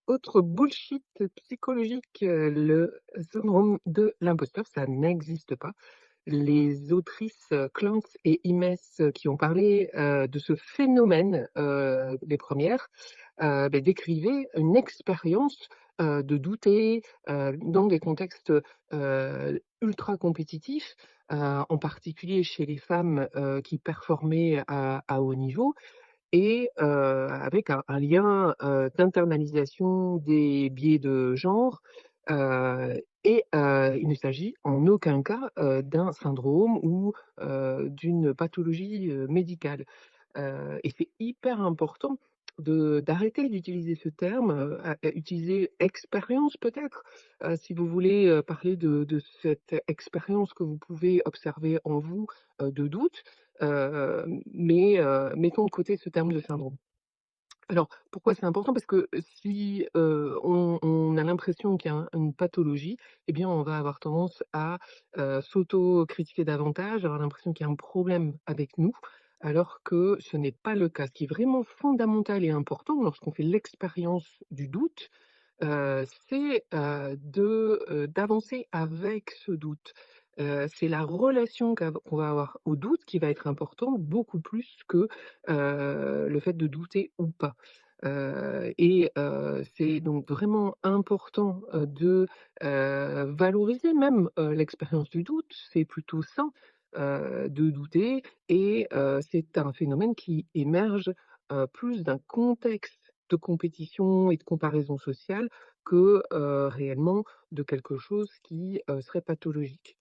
Autre bullshit psychologique, le syndrome de l'imposteur, ça n'existe pas. Les autrices, Clance et Imess, qui ont parlé, de ce phénomène, les premières, décrivaient une expérience, de douter, dans des contextes, ultra compétitifs, en particulier chez les femmes, qui performaient à haut niveau et avec un lien, d'internalisation des biais de genre, il ne s'agit en aucun cas, d'un syndrome ou d'une pathologie, médicale. Et c'est hyper important d'arrêter d'utiliser ce terme, à utiliser expérience peut-être, si vous voulez, parler de cette expérience que vous pouvez observer en vous, de doute, mais mettons de côté ce terme de syndrome. Alors, pourquoi c'est important? Parce que si, on a l'impression qu'il y a une pathologie, eh bien, on va avoir tendance à, s'auto-critiquer davantage, avoir l'impression qu'il y a un problème avec nous, alors que ce n'est pas le cas. Ce qui est vraiment fondamental et important lorsqu'on fait l'expérience du doute, c'est, d'avancer avec ce doute. C'est la relation qu'on va avoir au doute qui va être importante, beaucoup plus que, le fait de douter ou pas. C'est donc vraiment important, valoriser même, l'expérience du doute. C'est plutôt sain, de douter c'est un phénomène qui émerge, plus d'un contexte de compétition et de comparaison sociale que, réellement de quelque chose qui, serait pathologique.